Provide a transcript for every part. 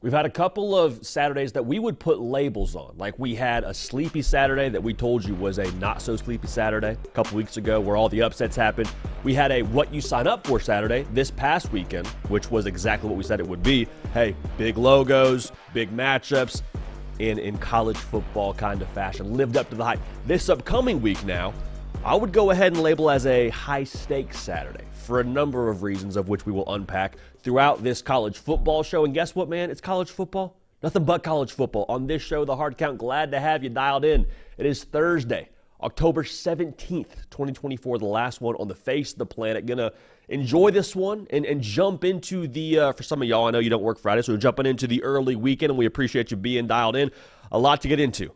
We've had a couple of Saturdays that we would put labels on. Like we had a sleepy Saturday that we told you was a not so sleepy Saturday a couple weeks ago where all the upsets happened. We had a what you sign up for Saturday this past weekend, which was exactly what we said it would be. Hey, big logos, big matchups in college football kind of fashion. Lived up to the hype. This upcoming week now, I would go ahead and label as a high-stakes Saturday for a number of reasons of which we will unpack throughout this college football show. And guess what, man? It's college football. Nothing but college football. On this show, The Hard Count, glad to have you dialed in. It is Thursday, October 17th, 2024, the last one on the face of the planet. Gonna enjoy this one and jump into the, for some of y'all, I know you don't work Friday, so we're jumping into the early weekend, and we appreciate you being dialed in. A lot to get into.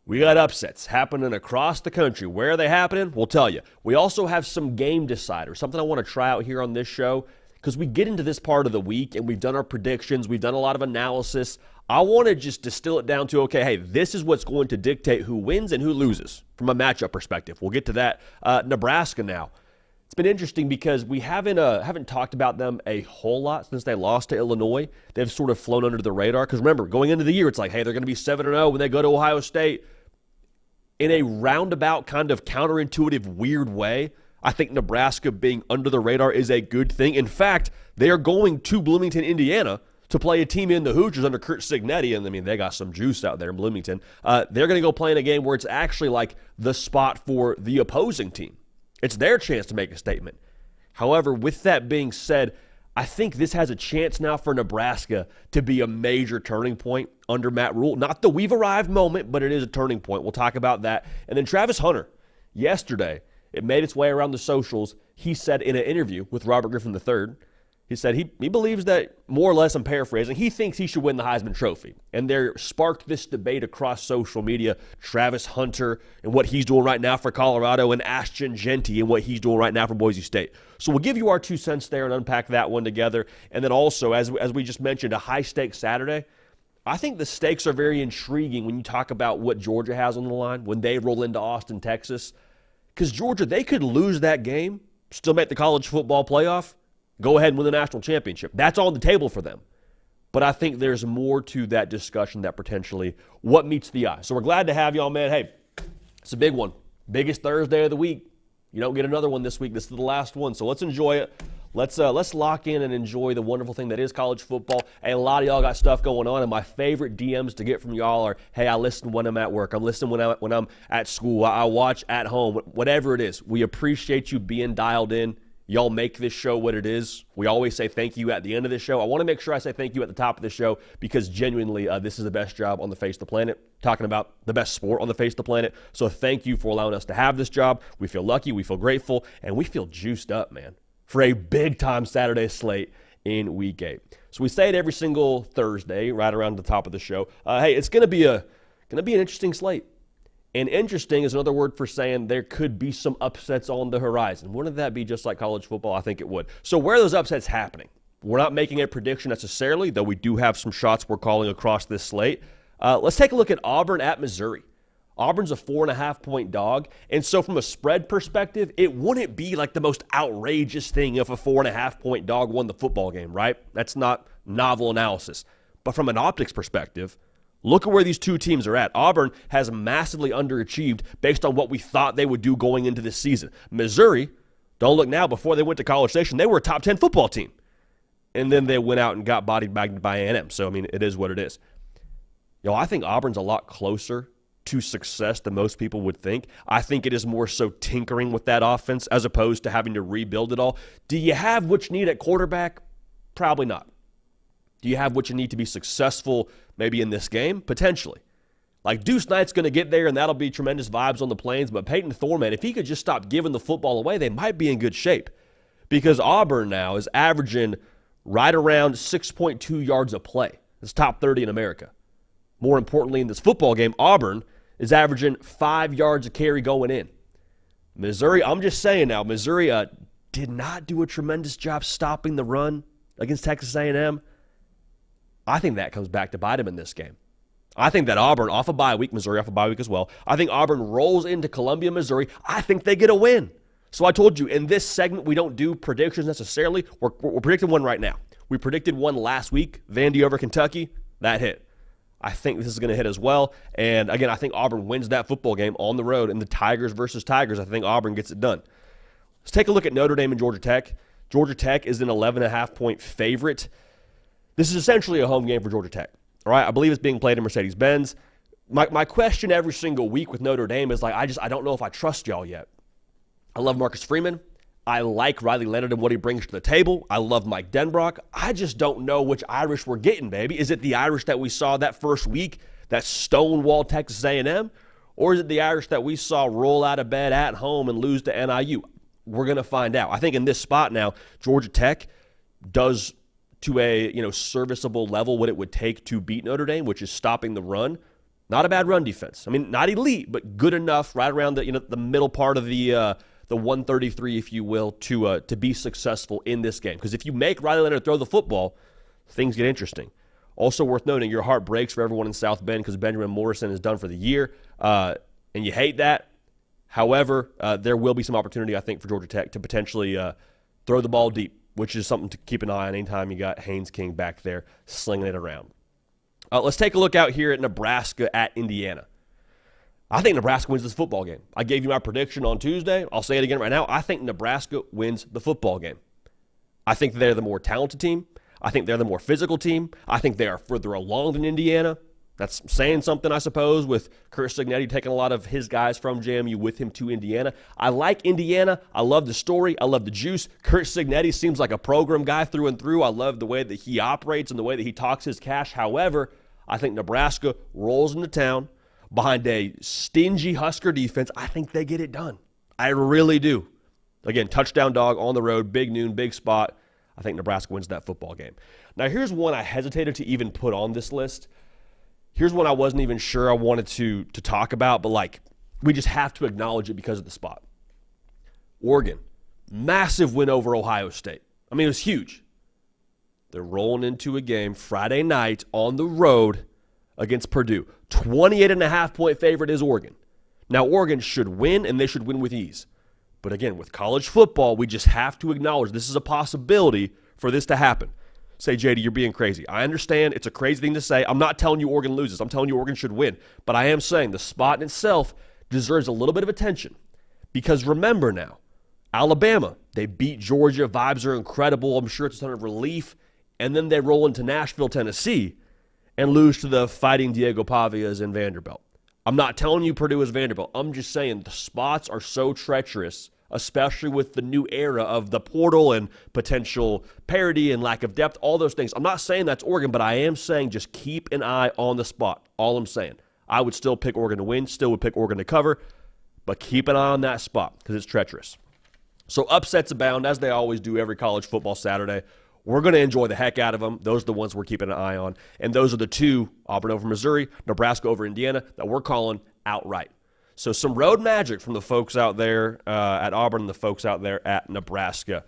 We got upsets happening across the country. Where are they happening? We'll tell you. We also have some game deciders, something I want to try out here on this show, because we get into this part of the week and we've done our predictions. We've done a lot of analysis. I want to just distill it down to, okay, hey, this is what's going to dictate who wins and who loses from a matchup perspective. We'll get to that. Nebraska now. It's been interesting because we haven't talked about them a whole lot since they lost to Illinois. They've sort of flown under the radar because remember, going into the year, it's like, hey, they're going to be 7-0 when they go to Ohio State. In a roundabout kind of counterintuitive weird way, I think Nebraska being under the radar is a good thing. In fact, they are going to Bloomington, Indiana to play a team in the Hoosiers under Curt Cignetti, and I mean, they got some juice out there in Bloomington. They're going to go play in a game where it's actually like the spot for the opposing team. It's their chance to make a statement. However, with that being said, I think this has a chance now for Nebraska to be a major turning point under Matt Rhule. Not the we've arrived moment, but it is a turning point. We'll talk about that. And then Travis Hunter, yesterday, it made its way around the socials. He said in an interview with Robert Griffin III, he said he believes that, more or less, I'm paraphrasing, he thinks he should win the Heisman Trophy. And there sparked this debate across social media, Travis Hunter and what he's doing right now for Colorado, and Ashton Jeanty and what he's doing right now for Boise State. So we'll give you our 2 cents there and unpack that one together. And then also, as we just mentioned, a high-stakes Saturday. I think the stakes are very intriguing when you talk about what Georgia has on the line when they roll into Austin, Texas. Because Georgia, they could lose that game, still make the college football playoff, go ahead and win the national championship. That's on the table for them. But I think there's more to that discussion that potentially what meets the eye. So we're glad to have y'all, man. Hey, it's a big one. Biggest Thursday of the week. You don't get another one this week. This is the last one. So let's enjoy it. Let's lock in and enjoy the wonderful thing that is college football. And a lot of y'all got stuff going on. And my favorite DMs to get from y'all are, hey, I listen when I'm at work. I'm listening when I'm at school. I watch at home. Whatever it is. We appreciate you being dialed in. Y'all make this show what it is. We always say thank you at the end of the show. I want to make sure I say thank you at the top of the show because genuinely this is the best job on the face of the planet. Talking about the best sport on the face of the planet. So thank you for allowing us to have this job. We feel lucky. We feel grateful. And we feel juiced up, man, for a big-time Saturday slate in Week 8. So we say it every single Thursday right around the top of the show. Hey, it's going to be an interesting slate. And interesting is another word for saying there could be some upsets on the horizon. Wouldn't that be just like college football? I think it would. So where are those upsets happening? We're not making a prediction necessarily, though we do have some shots we're calling across this slate. Let's take a look at Auburn at Missouri. Auburn's a 4.5-point dog. And so from a spread perspective, it wouldn't be like the most outrageous thing if a 4.5-point dog won the football game, right? That's not novel analysis. But from an optics perspective, look at where these two teams are at. Auburn has massively underachieved based on what we thought they would do going into this season. Missouri, don't look now, before they went to College Station, they were a top 10 football team. And then they went out and got bodied by A&M. So, I mean, it is what it is. I think Auburn's a lot closer to success than most people would think. I think it is more so tinkering with that offense as opposed to having to rebuild it all. Do you have what you need at quarterback? Probably not. Do you have what you need to be successful maybe in this game? Potentially. Like Deuce Knight's going to get there, and that'll be tremendous vibes on the Plains. But Peyton Thorman, if he could just stop giving the football away, they might be in good shape. Because Auburn now is averaging right around 6.2 yards a play. It's top 30 in America. More importantly, in this football game, Auburn is averaging 5 yards a carry going in. Missouri, I'm just saying now, Missouri did not do a tremendous job stopping the run against Texas A&M. I think that comes back to bite him in this game. I think that Auburn, off a bye week, Missouri off a bye week as well, I think Auburn rolls into Columbia, Missouri. I think they get a win. So I told you, in this segment, we don't do predictions necessarily. We're predicting one right now. We predicted one last week, Vandy over Kentucky. That hit. I think this is going to hit as well. And again, I think Auburn wins that football game on the road in the Tigers versus Tigers. I think Auburn gets it done. Let's take a look at Notre Dame and Georgia Tech. Georgia Tech is an 11.5-point favorite. This is essentially a home game for Georgia Tech. All right, I believe it's being played in Mercedes-Benz. My question every single week with Notre Dame is like, I don't know if I trust y'all yet. I love Marcus Freeman. I like Riley Leonard and what he brings to the table. I love Mike Denbrock. I just don't know which Irish we're getting, baby. Is it the Irish that we saw that first week, that stonewall Texas A&M? Or is it the Irish that we saw roll out of bed at home and lose to NIU? We're going to find out. I think in this spot now, Georgia Tech does to a serviceable level what it would take to beat Notre Dame, which is stopping the run. Not a bad run defense. I mean, not elite, but good enough right around the middle part of the 133, if you will, to be successful in this game. Because if you make Riley Leonard throw the football, things get interesting. Also worth noting, your heart breaks for everyone in South Bend because Benjamin Morrison is done for the year, and you hate that. However, there will be some opportunity, I think, for Georgia Tech to potentially throw the ball deep, which is something to keep an eye on anytime you got Haynes King back there slinging it around. Let's take a look out here at Nebraska at Indiana. I think Nebraska wins this football game. I gave you my prediction on Tuesday. I'll say it again right now. I think Nebraska wins the football game. I think they're the more talented team. I think they're the more physical team. I think they are further along than Indiana. That's saying something, I suppose, with Kurt Cignetti taking a lot of his guys from JMU with him to Indiana. I like Indiana. I love the story. I love the juice. Kurt Cignetti seems like a program guy through and through. I love the way that he operates and the way that he talks his cash. However, I think Nebraska rolls into town behind a stingy Husker defense. I think they get it done. I really do. Again, touchdown dog on the road, big noon, big spot. I think Nebraska wins that football game. Now, here's one I hesitated to even put on this list. Here's one I wasn't even sure I wanted to talk about, but we just have to acknowledge it because of the spot. Oregon, massive win over Ohio State. I mean, it was huge. They're rolling into a game Friday night on the road against Purdue. 28.5-point favorite is Oregon. Now, Oregon should win, and they should win with ease. But again, with college football, we just have to acknowledge this is a possibility for this to happen. Say, JD, you're being crazy. I understand it's a crazy thing to say. I'm not telling you Oregon loses. I'm telling you Oregon should win. But I am saying the spot in itself deserves a little bit of attention. Because remember now, Alabama, they beat Georgia. Vibes are incredible. I'm sure it's a ton of relief. And then they roll into Nashville, Tennessee, and lose to the Fighting Diego Pavias in Vanderbilt. I'm not telling you Purdue is Vanderbilt. I'm just saying the spots are so treacherous, especially with the new era of the portal and potential parity and lack of depth, all those things. I'm not saying that's Oregon, but I am saying just keep an eye on the spot. All I'm saying. I would still pick Oregon to win, still would pick Oregon to cover, but keep an eye on that spot because it's treacherous. So upsets abound, as they always do every college football Saturday. We're going to enjoy the heck out of them. Those are the ones we're keeping an eye on. And those are the two, Auburn over Missouri, Nebraska over Indiana, that we're calling outright. So some road magic from the folks out there at Auburn and the folks out there at Nebraska.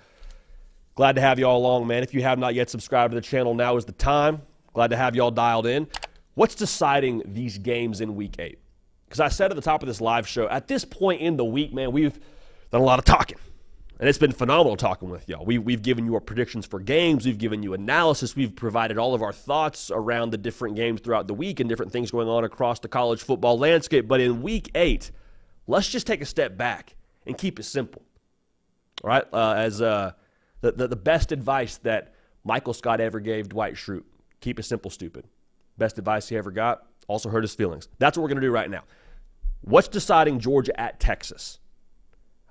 Glad to have you all along, man. If you have not yet subscribed to the channel, now is the time. Glad to have you all dialed in. What's deciding these games in Week 8? Because I said at the top of this live show, at this point in the week, man, we've done a lot of talking. And it's been phenomenal talking with y'all. We've given you our predictions for games. We've given you analysis. We've provided all of our thoughts around the different games throughout the week and different things going on across the college football landscape. But in Week 8, let's just take a step back and keep it simple. All right? The best advice that Michael Scott ever gave Dwight Schrute, keep it simple, stupid. Best advice he ever got, also hurt his feelings. That's what we're going to do right now. What's deciding Georgia at Texas?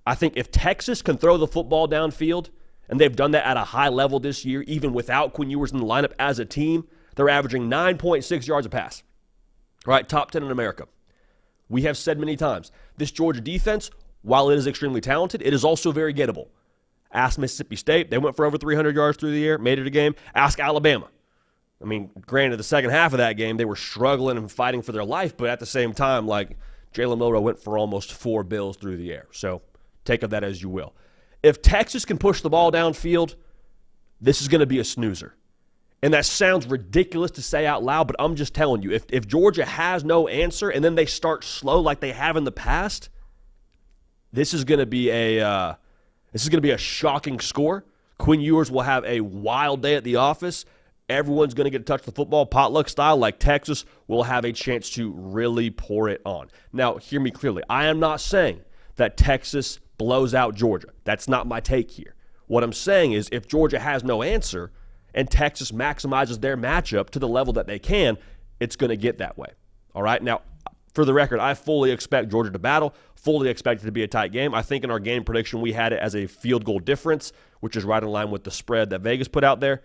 I think if Texas can throw the football downfield, and they've done that at a high level this year, even without Quinn Ewers in the lineup as a team, they're averaging 9.6 yards a pass. All right, top 10 in America. We have said many times, this Georgia defense, while it is extremely talented, it is also very gettable. Ask Mississippi State. They went for over 300 yards through the air, made it a game. Ask Alabama. I mean, granted, the second half of that game, they were struggling and fighting for their life, but at the same time, Jalen Milroe went for almost 4 bills through the air. So take of that as you will. If Texas can push the ball downfield, this is going to be a snoozer. And that sounds ridiculous to say out loud, but I'm just telling you, if Georgia has no answer and then they start slow like they have in the past, this is going to be a shocking score. Quinn Ewers will have a wild day at the office. everyone's going to get to touch the football potluck style like Texas will have a chance to really pour it on. Now, hear me clearly. I am not saying that Texas blows out Georgia. That's not my take here. What I'm saying is if Georgia has no answer and Texas maximizes their matchup to the level that they can, it's going to get that way. All right? Now, for the record, I fully expect Georgia to battle, fully expect it to be a tight game. I think in our game prediction we had it as a field goal difference, which is right in line with the spread that Vegas put out there.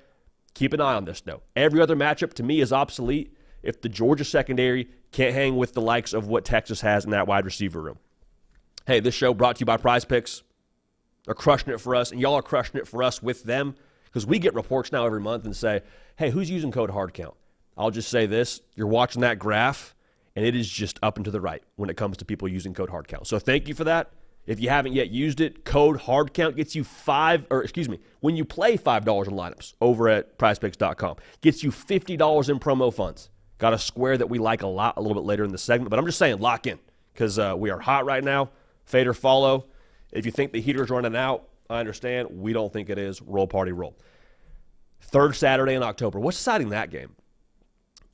Keep an eye on this, though. Every other matchup, to me, is obsolete if the Georgia secondary can't hang with the likes of what Texas has in that wide receiver room. Hey, this show brought to you by Prize Picks. They're crushing it for us, and y'all are crushing it for us with them because we get reports now every month and say, hey, who's using code HARDCOUNT? I'll just say this. You're watching that graph, and it is just up and to the right when it comes to people using code HARDCOUNT. So thank you for that. If you haven't yet used it, code HARDCOUNT gets you when you play $5 in lineups over at prizepicks.com, gets you $50 in promo funds. Got a square that we like a lot a little bit later in the segment, but I'm just saying lock in because we are hot right now. Fade or follow. If you think the heater's running out, I understand. We don't think it is. Roll, party, roll. Third Saturday in October. What's deciding that game?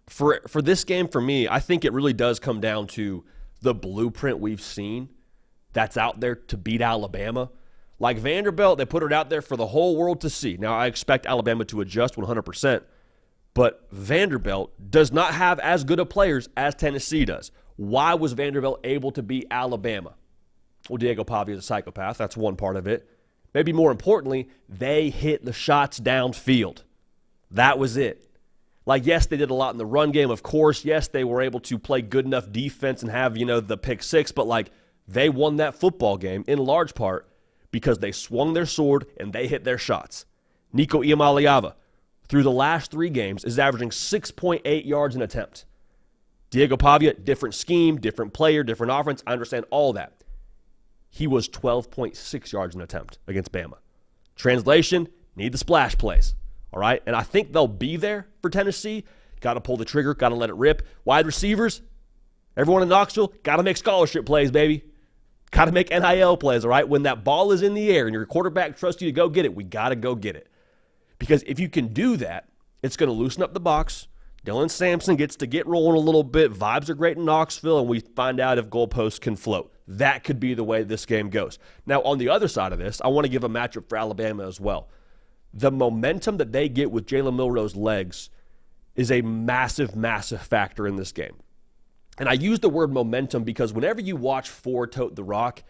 For this game, for me, I think it really does come down to the blueprint we've seen that's out there to beat Alabama. Like Vanderbilt, they put it out there for the whole world to see. Now, I expect Alabama to adjust 100%, but Vanderbilt does not have as good of players as Tennessee does. Why was Vanderbilt able to beat Alabama? Well, Diego Pavia is a psychopath. That's one part of it. Maybe more importantly, they hit the shots downfield. That was it. Like, yes, they did a lot in the run game, of course. Yes, they were able to play good enough defense and have, the pick six, but, they won that football game in large part because they swung their sword and they hit their shots. Nico Iamaleava, through the last 3 games, is averaging 6.8 yards an attempt. Diego Pavia, different scheme, different player, different offense. I understand all that. He was 12.6 yards an attempt against Bama. Translation, need the splash plays. All right? And I think they'll be there for Tennessee. Got to pull the trigger, got to let it rip. Wide receivers, everyone in Knoxville, got to make scholarship plays, baby. Got to make NIL plays, all right? When that ball is in the air and your quarterback trusts you to go get it, we got to go get it. Because if you can do that, it's going to loosen up the box. Dylan Sampson gets to get rolling a little bit. Vibes are great in Knoxville, and we find out if goalposts can float. That could be the way this game goes. Now, on the other side of this, I want to give a matchup for Alabama as well. The momentum that they get with Jalen Milroe's legs is a massive, massive factor in this game. And I use the word momentum because whenever you watch Ford tote the rock,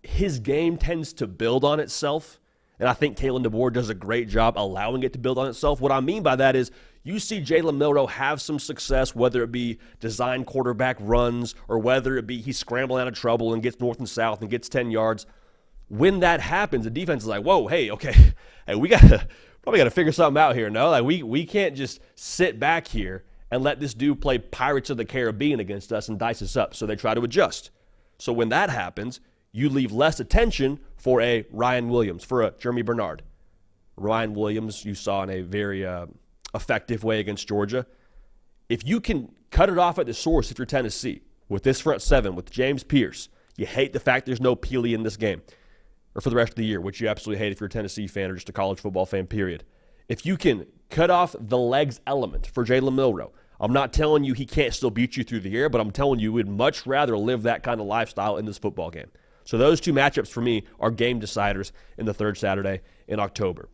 his game tends to build on itself. And I think Kalen DeBoer does a great job allowing it to build on itself. What I mean by that is you see Jalen Milroe have some success, whether it be design quarterback runs or whether it be he's scrambling out of trouble and gets north and south and gets 10 yards. When that happens, the defense is like, whoa, hey, okay, hey, we probably got to figure something out here, no? Like we can't just sit back here and let this dude play Pirates of the Caribbean against us and dice us up. So they try to adjust. So when that happens, you leave less attention for a Ryan Williams, for a Jeremy Bernard. Ryan Williams, you saw in a very effective way against Georgia. If you can cut it off at the source if you're Tennessee, with this front seven, with James Pierce, you hate the fact there's no Peely in this game, or for the rest of the year, which you absolutely hate if you're a Tennessee fan or just a college football fan, period. If you can cut off the legs element for Jalen Milroe, I'm not telling you he can't still beat you through the air, but I'm telling you we'd much rather live that kind of lifestyle in this football game. So those two matchups for me are game deciders in the third Saturday in October.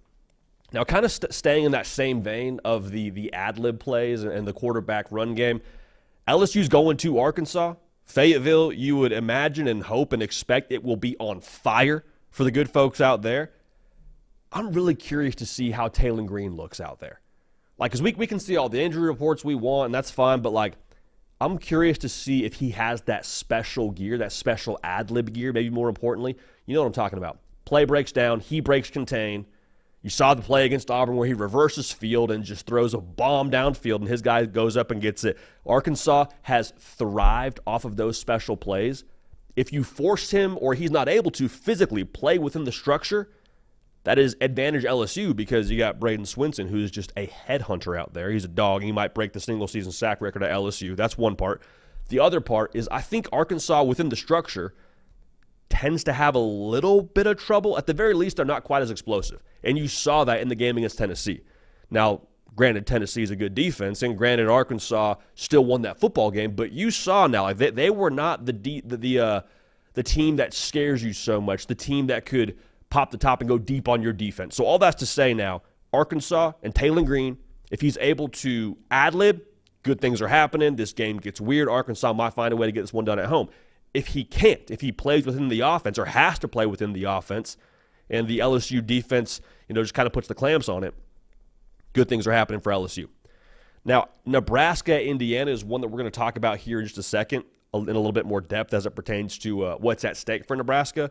Now, kind of staying in that same vein of the ad-lib plays and the quarterback run game, LSU's going to Arkansas. Fayetteville, you would imagine and hope and expect it will be on fire for the good folks out there. I'm really curious to see how Taylon Green looks out there. Because we can see all the injury reports we want, and that's fine, but, I'm curious to see if he has that special gear, that special ad-lib gear, maybe more importantly. You know what I'm talking about. Play breaks down, he breaks contain. You saw the play against Auburn where he reverses field and just throws a bomb downfield, and his guy goes up and gets it. Arkansas has thrived off of those special plays. If you force him or he's not able to physically play within the structure, that is advantage LSU because you got Braden Swinson, who's just a headhunter out there. He's a dog. He might break the single-season sack record at LSU. That's one part. The other part is I think Arkansas within the structure tends to have a little bit of trouble. At the very least, they're not quite as explosive. And you saw that in the game against Tennessee. Now, Granted, Tennessee's a good defense, and granted, Arkansas still won that football game. But you saw now, like they were not the team that scares you so much, the team that could pop the top and go deep on your defense. So all that's to say now, Arkansas and Taylon Green, if he's able to ad-lib, good things are happening. This game gets weird. Arkansas might find a way to get this one done at home. If he can't, if he plays within the offense or has to play within the offense, and the LSU defense, just kind of puts the clamps on it, good things are happening for LSU. Now, Nebraska, Indiana is one that we're going to talk about here in just a second in a little bit more depth as it pertains to what's at stake for Nebraska.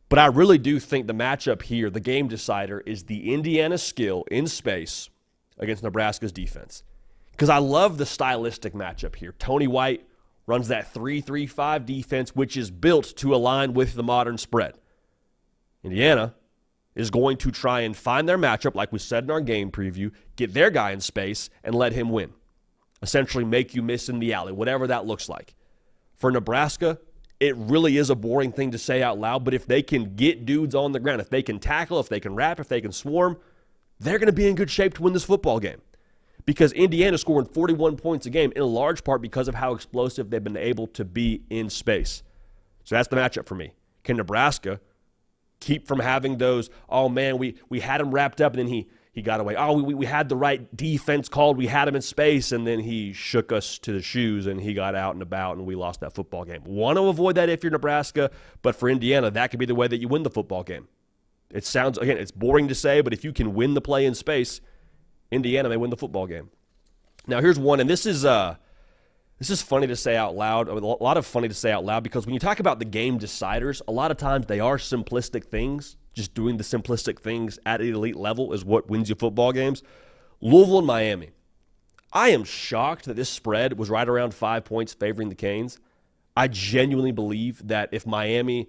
But I really do think the matchup here, the game decider, is the Indiana skill in space against Nebraska's defense. Because I love the stylistic matchup here. Tony White runs that 3-3-5 defense, which is built to align with the modern spread. Indiana is going to try and find their matchup, like we said in our game preview, get their guy in space, and let him win. Essentially make you miss in the alley, whatever that looks like. For Nebraska, it really is a boring thing to say out loud, but if they can get dudes on the ground, if they can tackle, if they can wrap, if they can swarm, they're going to be in good shape to win this football game. Because Indiana's scoring 41 points a game, in a large part because of how explosive they've been able to be in space. So that's the matchup for me. Can Nebraska keep from having those, oh man, we had him wrapped up and then he got away. Oh, we had the right defense called. We had him in space, and then he shook us to the shoes, and he got out and about, and we lost that football game. Want to avoid that if you're Nebraska, but for Indiana, that could be the way that you win the football game. It sounds, again, it's boring to say, but if you can win the play in space, Indiana may win the football game. Now, here's one, and this is funny to say out loud, a lot of funny to say out loud, because when you talk about the game deciders, a lot of times they are simplistic things. Just doing the simplistic things at an elite level is what wins you football games. Louisville and Miami. I am shocked that this spread was right around 5 points favoring the Canes. I genuinely believe that if Miami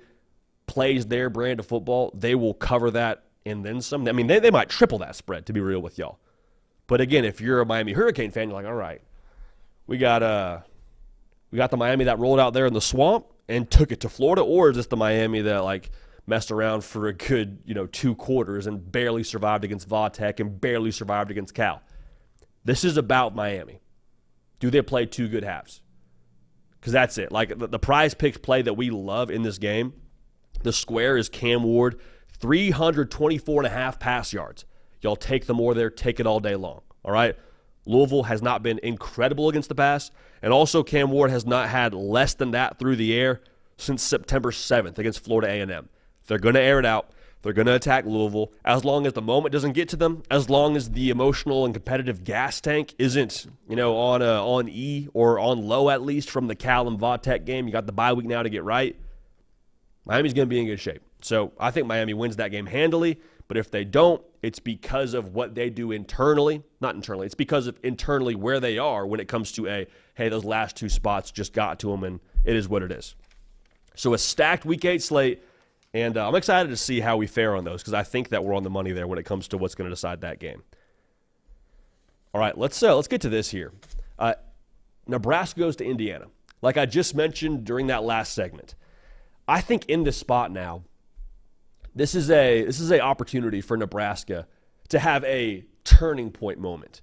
plays their brand of football, they will cover that and then some. I mean, they might triple that spread, to be real with y'all. But again, if you're a Miami Hurricane fan, you're like, all right, we got the Miami that rolled out there in the swamp and took it to Florida, or is this the Miami that messed around for a good 2 quarters and barely survived against Vautech and barely survived against Cal? This is about Miami. Do they play 2 good halves? Because that's it. The prize picks play that we love in this game, the square is Cam Ward, 324.5 pass yards. Y'all take the more there, take it all day long. All right? Louisville has not been incredible against the pass, and also Cam Ward has not had less than that through the air since September 7th against Florida A&M. They're going to air it out. They're going to attack Louisville. As long as the moment doesn't get to them, as long as the emotional and competitive gas tank isn't, on E or on low at least from the Cal and Vautech game, you got the bye week now to get right, Miami's going to be in good shape. So I think Miami wins that game handily, but if they don't, it's because of what they do internally. Not internally. It's because of internally where they are when it comes to hey, those last 2 spots just got to them, and it is what it is. So a stacked Week 8 slate. And I'm excited to see how we fare on those because I think that we're on the money there when it comes to what's going to decide that game. All right, let's get to this here. Nebraska goes to Indiana. Like I just mentioned during that last segment, I think in this spot now, this is a opportunity for Nebraska to have a turning point moment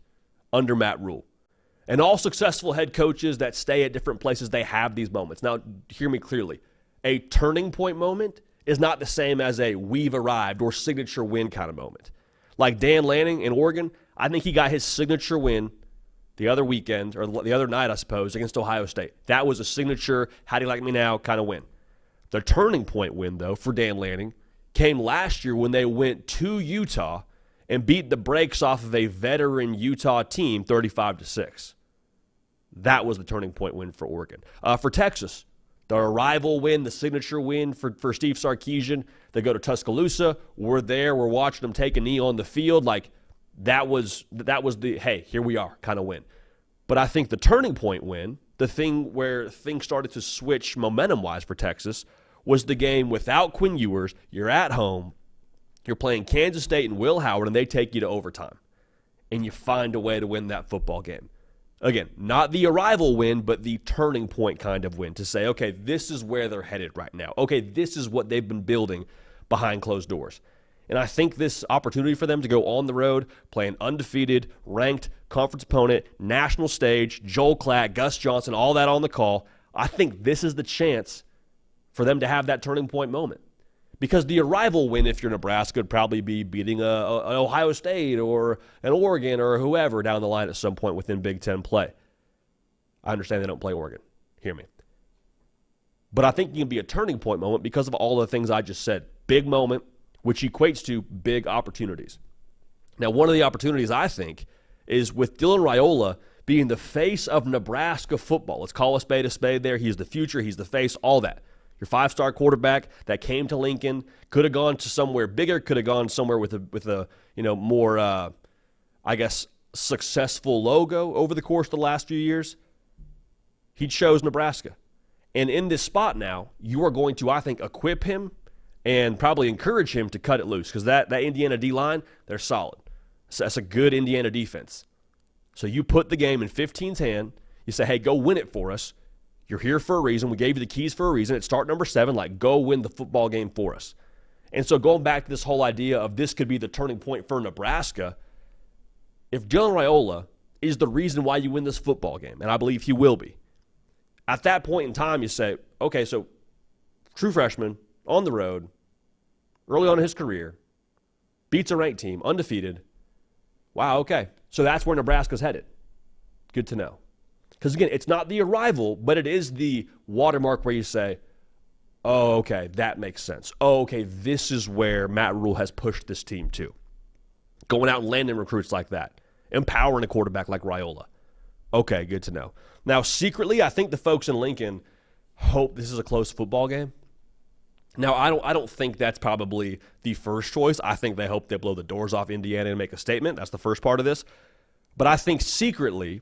under Matt Rhule. And all successful head coaches that stay at different places, they have these moments. Now, hear me clearly. A turning point moment is not the same as a we've arrived or signature win kind of moment. Like Dan Lanning in Oregon, I think he got his signature win the other weekend, or the other night, I suppose, against Ohio State. That was a signature, how do you like me now kind of win. The turning point win, though, for Dan Lanning came last year when they went to Utah and beat the brakes off of a veteran Utah team 35-6. That was the turning point win for Oregon. For Texas, the arrival win, the signature win for Steve Sarkisian. They go to Tuscaloosa. We're there. We're watching them take a knee on the field. That was the, hey, here we are kind of win. But I think the turning point win, the thing where things started to switch momentum-wise for Texas, was the game without Quinn Ewers. You're at home. You're playing Kansas State and Will Howard, and they take you to overtime. And you find a way to win that football game. Again, not the arrival win, but the turning point kind of win to say, okay, this is where they're headed right now. Okay, this is what they've been building behind closed doors. And I think this opportunity for them to go on the road, play an undefeated, ranked conference opponent, national stage, Joel Klatt, Gus Johnson, all that on the call, I think this is the chance for them to have that turning point moment. Because the arrival win, if you're Nebraska, would probably be beating an Ohio State or an Oregon or whoever down the line at some point within Big Ten play. I understand they don't play Oregon. Hear me. But I think it can be a turning point moment because of all the things I just said. Big moment, which equates to big opportunities. Now, one of the opportunities, I think, is with Dylan Raiola being the face of Nebraska football. Let's call a spade there. He's the future. He's the face, all that. Your five-star quarterback that came to Lincoln, could have gone to somewhere bigger, could have gone somewhere with a more, successful logo over the course of the last few years. He chose Nebraska. And in this spot now, you are going to, I think, equip him and probably encourage him to cut it loose because that Indiana D-line, they're solid. So that's a good Indiana defense. So you put the game in 15's hand. You say, hey, go win it for us. You're here for a reason. We gave you the keys for a reason. It's start number 7. Go win the football game for us. And so going back to this whole idea of this could be the turning point for Nebraska, if Dylan Raiola is the reason why you win this football game, and I believe he will be, at that point in time you say, okay, so true freshman, on the road, early on in his career, beats a ranked team, undefeated. Wow, okay. So that's where Nebraska's headed. Good to know. Because, again, it's not the arrival, but it is the watermark where you say, oh, okay, that makes sense. Oh, okay, this is where Matt Rhule has pushed this team to. Going out and landing recruits like that. Empowering a quarterback like Raiola. Okay, good to know. Now, secretly, I think the folks in Lincoln hope this is a close football game. Now, I don't think that's probably the first choice. I think they hope they blow the doors off Indiana and make a statement. That's the first part of this. But I think secretly,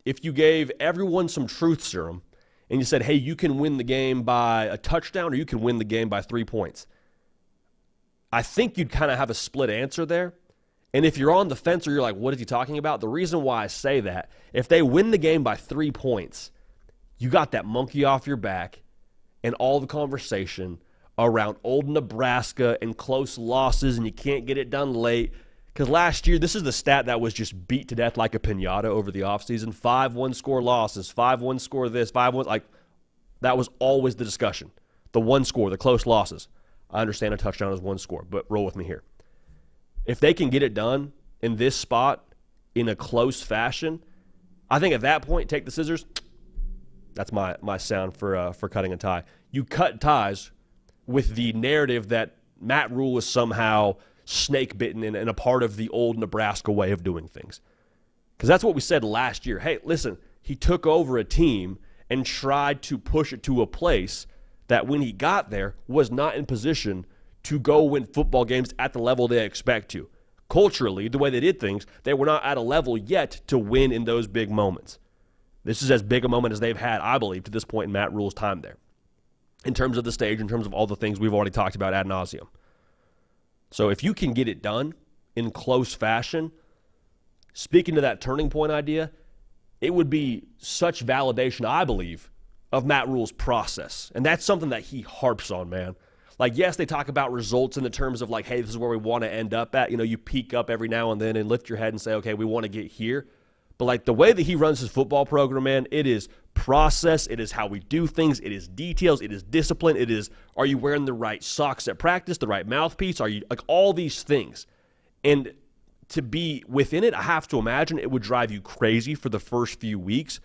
if you gave everyone some truth serum and you said, hey, you can win the game by a touchdown or you can win the game by 3 points, I think you'd kind of have a split answer there. And if you're on the fence or you're like, what is he talking about? The reason why I say that, if they win the game by 3 points, you got that monkey off your back and all the conversation around old Nebraska and close losses and you can't get it done late. Because last year, this is the stat that was just beat to death like a piñata over the offseason. 5 one-score losses, 5 one-score this, 5 one. That was always the discussion. The one score, the close losses. I understand a touchdown is 1 score, but roll with me here. If they can get it done in this spot in a close fashion, I think at that point, take the scissors. That's my sound for cutting a tie. You cut ties with the narrative that Matt Rhule is somehow snake-bitten and a part of the old Nebraska way of doing things. Because that's what we said last year. Hey, listen, he took over a team and tried to push it to a place that when he got there was not in position to go win football games at the level they expect to. Culturally, the way they did things, they were not at a level yet to win in those big moments. This is as big a moment as they've had, I believe, to this point in Matt Rhule's time there. In terms of the stage, in terms of all the things we've already talked about ad nauseum. So if you can get it done in close fashion, speaking to that turning point idea, it would be such validation, I believe, of Matt Rhule's process. And that's something that he harps on, man. Yes, they talk about results in the terms of hey, this is where we want to end up at. You peak up every now and then and lift your head and say, okay, we want to get here. But the way that he runs his football program, man, it is process. It is how we do things. It is details. It is discipline. It is, are you wearing the right socks at practice, the right mouthpiece? Are you, all these things. And to be within it, I have to imagine it would drive you crazy for the first few weeks.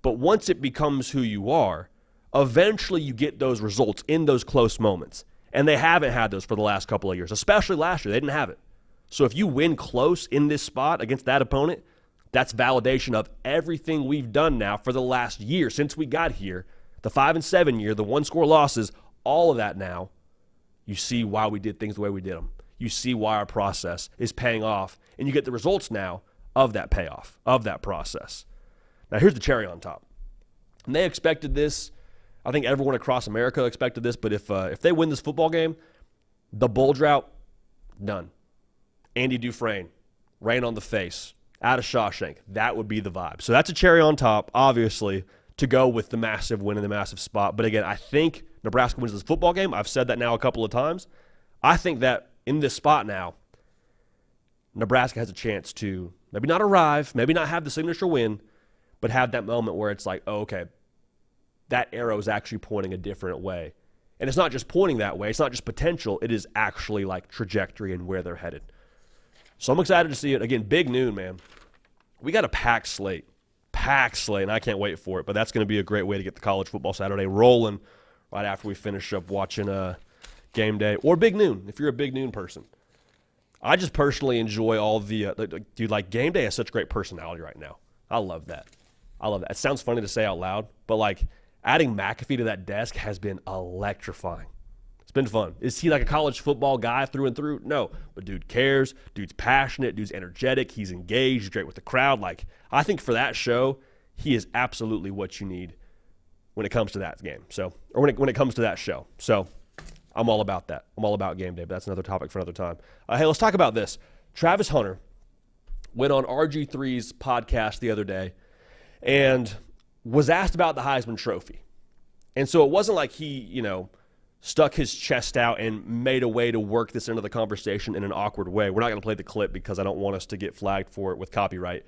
But once it becomes who you are, eventually you get those results in those close moments. And they haven't had those for the last couple of years, especially last year. They didn't have it. So if you win close in this spot against that opponent, that's validation of everything we've done now for the last year since we got here. The 5-7 year, the 1-score losses, all of that now. You see why we did things the way we did them. You see why our process is paying off. And you get the results now of that payoff, of that process. Now here's the cherry on top. And they expected this. I think everyone across America expected this. But if they win this football game, the bowl drought, done. Andy Dufresne, rain on the face. Out of Shawshank, that would be the vibe. So that's a cherry on top, obviously, to go with the massive win in the massive spot. But again, I think Nebraska wins this football game. I've said that now a couple of times. I think that in this spot now, Nebraska has a chance to maybe not arrive, maybe not have the signature win, but have that moment where it's like, oh, okay, that arrow is actually pointing a different way. And it's not just pointing that way. It's not just potential. It is actually like trajectory and where they're headed. So I'm excited to see it. Again, big noon, man. We got a packed slate. And I can't wait for it. But that's going to be a great way to get the college football Saturday rolling right after we finish up watching game day or big noon if you're a big noon person. I just personally enjoy all the dude, like game day has such great personality right now. I love that. It sounds funny to say out loud, but like adding McAfee to that desk has been electrifying. It's been fun. Is he like a college football guy through and through? No, but dude cares. Dude's passionate. Dude's energetic. He's engaged. He's great with the crowd. Like, I think for that show, he is absolutely what you need when it comes to that game. So, or when it comes to that show. So, I'm all about that. I'm all about game day, but that's another topic for another time. Hey, let's talk about this. Travis Hunter went on RG3's podcast the other day and was asked about the Heisman Trophy. And so it wasn't like he, stuck his chest out and made a way to work this into the conversation in an awkward way. We're not going to play the clip because I don't want us to get flagged for it with copyright.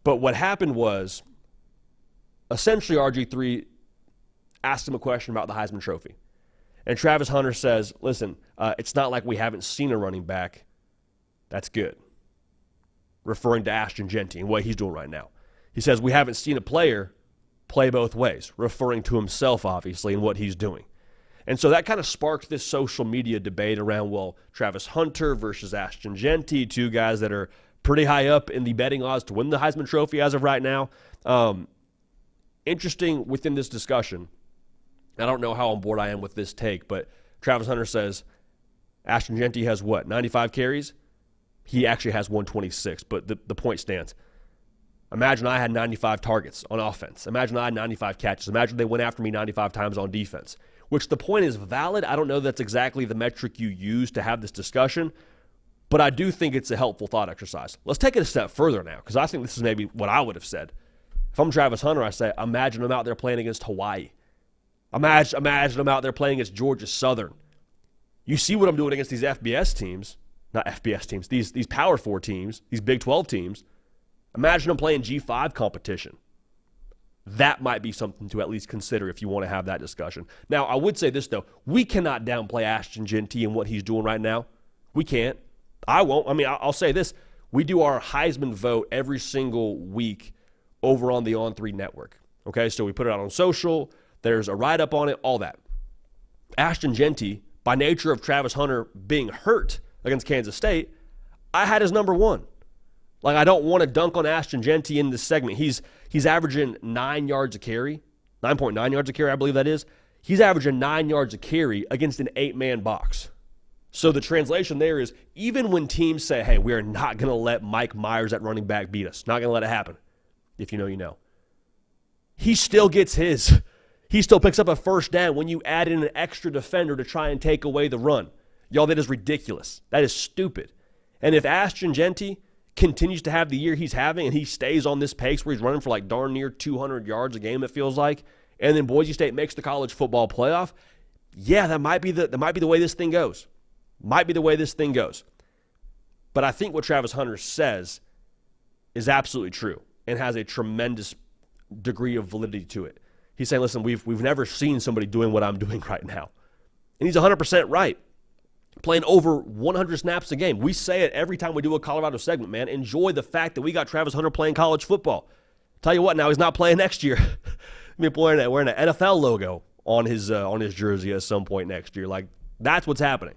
But what happened was, essentially RG3 asked him a question about the Heisman Trophy. And Travis Hunter says, listen, it's not like we haven't seen a running back. That's good. Referring to Ashton Jeanty and what he's doing right now. He says, we haven't seen a player play both ways, referring to himself, obviously, and what he's doing. And so that kind of sparked this social media debate around, well, Travis Hunter versus Ashton Jeanty, two guys that are pretty high up in the betting odds to win the Heisman Trophy as of right now. Interesting within this discussion, I don't know how on board I am with this take, but Travis Hunter says Ashton Jeanty has what, 95 carries? He actually has 126, but the point stands. Imagine I had 95 targets on offense. Imagine I had 95 catches. Imagine they went after me 95 times on defense, which the point is valid. I don't know that's exactly the metric you use to have this discussion, but I do think it's a helpful thought exercise. Let's take it a step further now, because I think this is maybe what I would have said. If I'm Travis Hunter, I say, imagine I'm out there playing against Hawaii. Imagine I'm out there playing against Georgia Southern. You see what I'm doing against these FBS teams, not FBS teams, these Power 4 teams, these Big 12 teams. Imagine I'm playing G5 competition. That might be something to at least consider if you want to have that discussion. Now, I would say this, though. We cannot downplay Ashton Jeanty and what he's doing right now. We can't. I won't. I mean, I'll say this. We do our Heisman vote every single week over on the On3 network. Okay, so we put it out on social. There's a write-up on it, all that. Ashton Jeanty, by nature of Travis Hunter being hurt against Kansas State, I had his number one. Like, I don't want to dunk on Ashton Jeanty in this segment. He's averaging 9 yards a carry, 9.9 yards a carry, I believe that is. He's averaging 9 yards a carry against an 8-man box. So the translation there is, even when teams say, hey, we are not going to let Mike Myers at running back beat us, not going to let it happen. If you know, you know. He still gets his. He still picks up a first down when you add in an extra defender to try and take away the run. Y'all, that is ridiculous. That is stupid. And if Ashton Jeanty continues to have the year he's having and he stays on this pace where he's running for like darn near 200 yards a game, it feels like, and then Boise State makes the college football playoff, yeah, that might be the way this thing goes. Might be the way this thing goes. But I think what Travis Hunter says is absolutely true and has a tremendous degree of validity to it. He's saying, listen, we've never seen somebody doing what I'm doing right now. And he's 100% right. Playing over 100 snaps a game. We say it every time we do a Colorado segment, man. Enjoy the fact that we got Travis Hunter playing college football. Tell you what, now he's not playing next year. Wearing an NFL logo on his jersey at some point next year. Like, that's what's happening.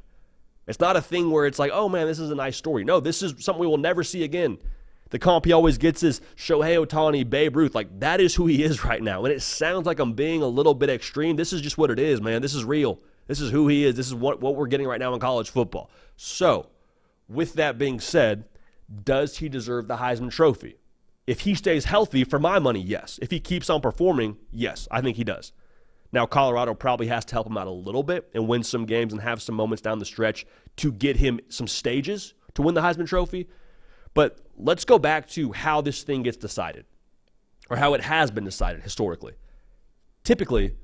It's not a thing where it's like, oh, man, this is a nice story. No, this is something we will never see again. The comp he always gets is Shohei Ohtani, Babe Ruth. Like, that is who he is right now. And it sounds like I'm being a little bit extreme. This is just what it is, man. This is real. This is who he is. This is what we're getting right now in college football. So, with that being said, does he deserve the Heisman Trophy? If he stays healthy, for my money, yes. If he keeps on performing, yes, I think he does. Now, Colorado probably has to help him out a little bit and win some games and have some moments down the stretch to get him some stages to win the Heisman Trophy. But let's go back to how this thing gets decided, or how it has been decided historically. Typically,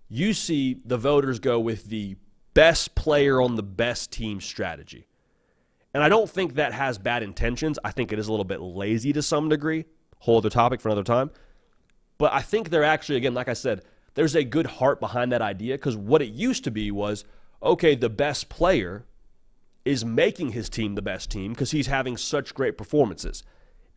you see the voters go with the best player on the best team strategy. And I don't think that has bad intentions. I think it is a little bit lazy to some degree. Whole other topic for another time. But I think they're actually, again, like I said, there's a good heart behind that idea, because what it used to be was, okay, the best player is making his team the best team because he's having such great performances.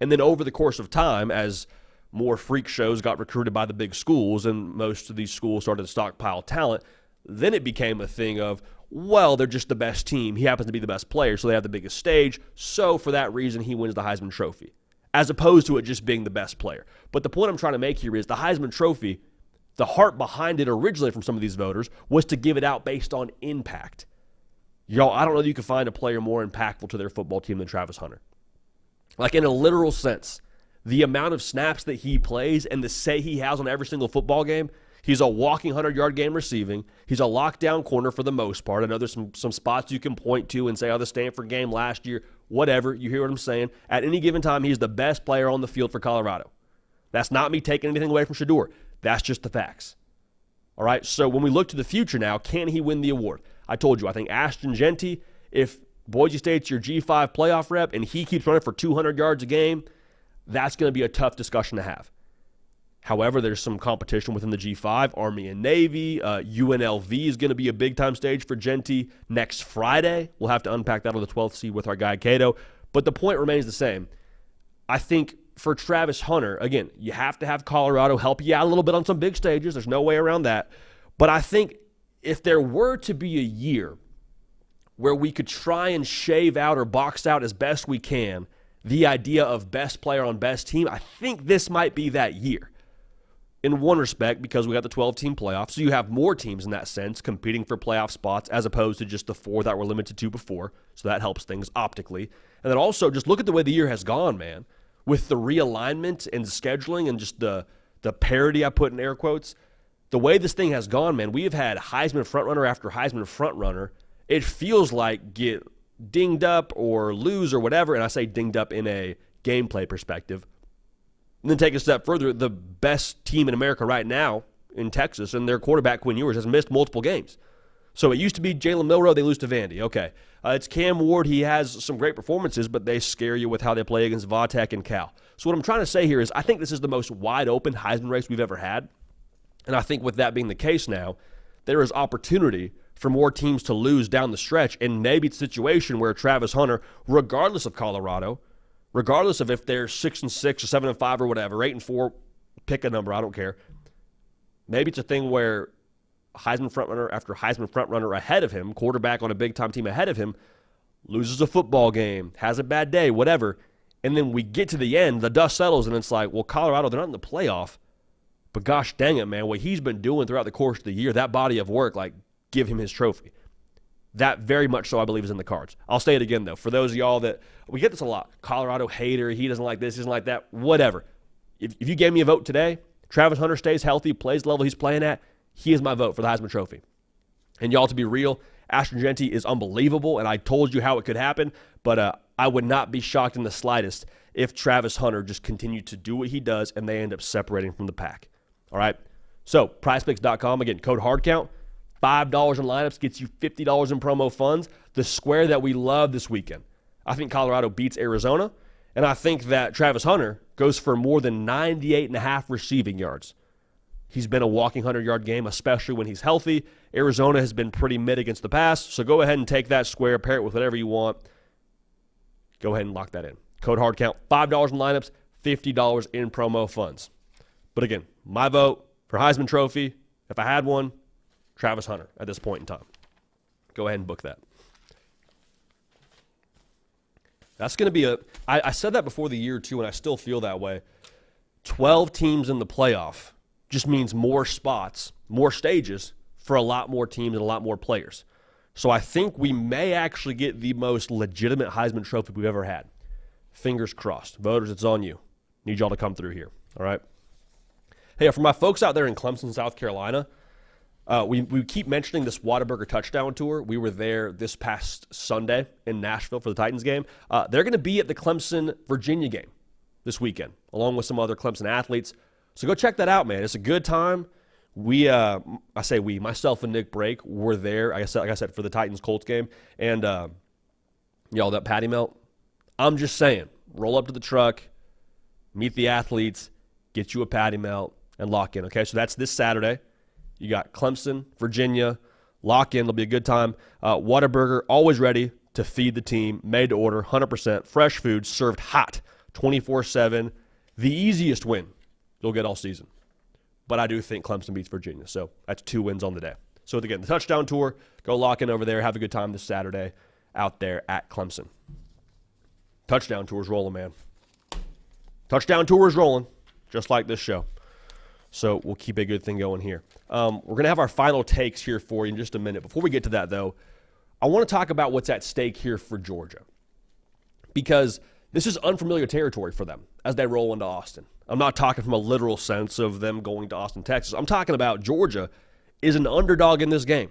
And then over the course of time, as more freak shows got recruited by the big schools and most of these schools started to stockpile talent, then it became a thing of, well, they're just the best team. He happens to be the best player, so they have the biggest stage. So for that reason, he wins the Heisman Trophy, as opposed to it just being the best player. But the point I'm trying to make here is the Heisman Trophy, the heart behind it originally from some of these voters was to give it out based on impact. Y'all, I don't know that you can find a player more impactful to their football team than Travis Hunter. Like, in a literal sense, the amount of snaps that he plays and the say he has on every single football game, he's a walking 100-yard game receiving. He's a lockdown corner for the most part. I know there's some spots you can point to and say, oh, the Stanford game last year, whatever. You hear what I'm saying? At any given time, he's the best player on the field for Colorado. That's not me taking anything away from Shedeur. That's just the facts. All right, so when we look to the future now, can he win the award? I told you, I think Ashton Jeanty, if Boise State's your G5 playoff rep and he keeps running for 200 yards a game, that's going to be a tough discussion to have. However, there's some competition within the G5, Army and Navy. UNLV is going to be a big-time stage for Jeanty next Friday. We'll have to unpack that on the 12th seed with our guy Cato. But the point remains the same. I think for Travis Hunter, again, you have to have Colorado help you out a little bit on some big stages. There's no way around that. But I think if there were to be a year where we could try and shave out or box out as best we can the idea of best player on best team, I think this might be that year. In one respect, because we got the 12-team playoff, so you have more teams in that sense competing for playoff spots as opposed to just the 4 that were limited to before, so that helps things optically. And then also, just look at the way the year has gone, man. With the realignment and scheduling and just the parity I put in air quotes, the way this thing has gone, man, we have had Heisman frontrunner after Heisman frontrunner. It feels like get dinged up or lose or whatever, and I say dinged up in a gameplay perspective. And then take a step further, the best team in America right now in Texas, and their quarterback, Quinn Ewers, has missed multiple games. So it used to be Jalen Milroe, they lose to Vandy. Okay. It's Cam Ward, he has some great performances, but they scare you with how they play against Vatek and Cal. So what I'm trying to say here is I think this is the most wide-open Heisman race we've ever had. And I think with that being the case now, there is opportunity for more teams to lose down the stretch, and maybe it's a situation where Travis Hunter, regardless of Colorado, regardless of if they're 6-6 or 7-5 or whatever, 8-4, pick a number, I don't care. Maybe it's a thing where Heisman frontrunner after Heisman frontrunner ahead of him, quarterback on a big-time team ahead of him, loses a football game, has a bad day, whatever, and then we get to the end, the dust settles, and it's like, well, Colorado, they're not in the playoff, but gosh dang it, man, what he's been doing throughout the course of the year, that body of work, like, give him his trophy. That very much so I believe is in the cards. I'll say it again, though. For those of y'all that, we get this a lot. Colorado hater, he doesn't like this, he doesn't like that, whatever. If you gave me a vote today, Travis Hunter stays healthy, plays the level he's playing at, he is my vote for the Heisman Trophy. And y'all, to be real, Ashton Jeanty is unbelievable, and I told you how it could happen, but I would not be shocked in the slightest if Travis Hunter just continued to do what he does and they end up separating from the pack. All right? So, prizepicks.com, again, code HARDCOUNT. $5 in lineups gets you $50 in promo funds. The square that we love this weekend. I think Colorado beats Arizona, and I think that Travis Hunter goes for more than 98.5 receiving yards. He's been a walking 100-yard game, especially when he's healthy. Arizona has been pretty mid against the pass, so go ahead and take that square, pair it with whatever you want. Go ahead and lock that in. Code HARDCOUNT, $5 in lineups, $50 in promo funds. But again, my vote for Heisman Trophy, if I had one, Travis Hunter at this point in time. Go ahead and book that. That's going to be I said that before the year, too, and I still feel that way. 12 teams in the playoff just means more spots, more stages for a lot more teams and a lot more players. So I think we may actually get the most legitimate Heisman Trophy we've ever had. Fingers crossed. Voters, it's on you. Need y'all to come through here. All right? Hey, for my folks out there in Clemson, South Carolina, we keep mentioning this Whataburger touchdown tour. We were there this past Sunday in Nashville for the Titans game. They're going to be at the Clemson-Virginia game this weekend, along with some other Clemson athletes. So go check that out, man. It's a good time. Myself and Nick Brake were there, like I said, for the Titans-Colts game. And, y'all, that patty melt, I'm just saying, roll up to the truck, meet the athletes, get you a patty melt, and lock in, okay? So that's this Saturday. You got Clemson, Virginia, lock in. It'll be a good time. Whataburger, always ready to feed the team, made to order, 100%, fresh food, served hot, 24/7. The easiest win you'll get all season. But I do think Clemson beats Virginia, so that's 2 wins on the day. So again, the touchdown tour, go lock in over there, have a good time this Saturday out there at Clemson. Touchdown tour's rolling, man. Touchdown tour is rolling, just like this show. So we'll keep a good thing going here. We're going to have our final takes here for you in just a minute. Before we get to that, though, I want to talk about what's at stake here for Georgia, because this is unfamiliar territory for them as they roll into Austin. I'm not talking from a literal sense of them going to Austin, Texas. I'm talking about Georgia is an underdog in this game.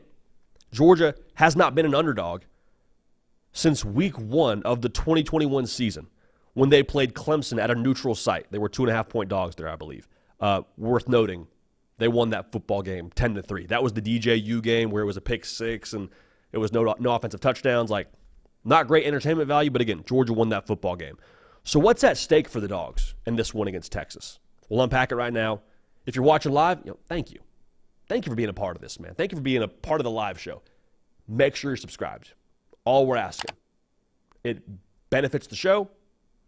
Georgia has not been an underdog since week 1 of the 2021 season when they played Clemson at a neutral site. They were 2.5-point dogs there, I believe. Worth noting, they won that football game 10-3. That was the DJU game where it was a pick 6 and it was no offensive touchdowns. Like, not great entertainment value, but again, Georgia won that football game. So what's at stake for the Dogs in this one against Texas? We'll unpack it right now. If you're watching live, thank you. Thank you for being a part of this, man. Thank you for being a part of the live show. Make sure you're subscribed. All we're asking. It benefits the show,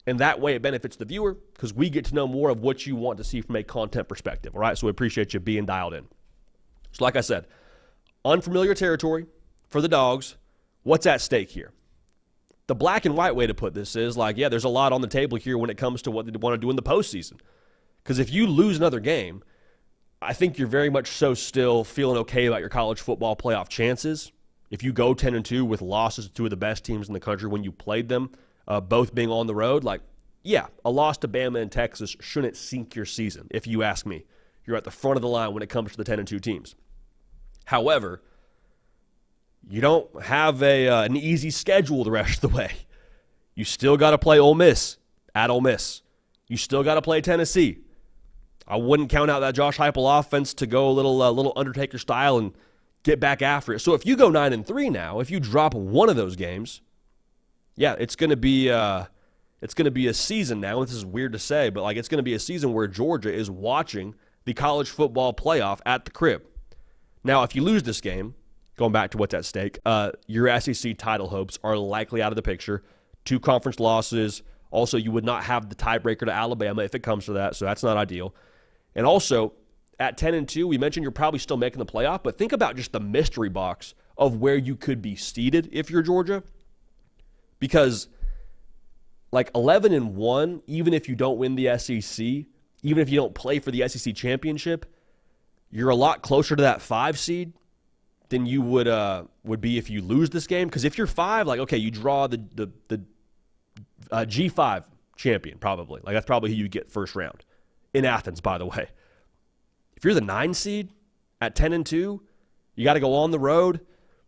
and that way it benefits the viewer because we get to know more of what you want to see from a content perspective, all right? So we appreciate you being dialed in. So like I said, unfamiliar territory for the Dogs. What's at stake here? The black and white way to put this is there's a lot on the table here when it comes to what they want to do in the postseason. Because if you lose another game, I think you're very much so still feeling okay about your college football playoff chances. If you go 10-2 with losses to 2 of the best teams in the country when you played them, both being on the road, a loss to Bama and Texas shouldn't sink your season, if you ask me. You're at the front of the line when it comes to the 10-2 teams. However, you don't have an easy schedule the rest of the way. You still got to play Ole Miss at Ole Miss. You still got to play Tennessee. I wouldn't count out that Josh Heupel offense to go a little Undertaker style and get back after it. So if you go 9-3 now, if you drop one of those games, it's going to be a season now. This is weird to say, but it's going to be a season where Georgia is watching the college football playoff at the crib. Now, if you lose this game, going back to what's at stake, your SEC title hopes are likely out of the picture. 2 conference losses. Also, you would not have the tiebreaker to Alabama if it comes to that, so that's not ideal. And also, at 10-2, we mentioned you're probably still making the playoff, but think about just the mystery box of where you could be seated if you're Georgia. Because 11-1, even if you don't win the SEC, even if you don't play for the SEC championship, you're a lot closer to that 5 seed than you would be if you lose this game. Because if you're 5, you draw the G5 champion probably. That's probably who you get first round. In Athens, by the way. If you're the 9 seed at 10-2, you got to go on the road.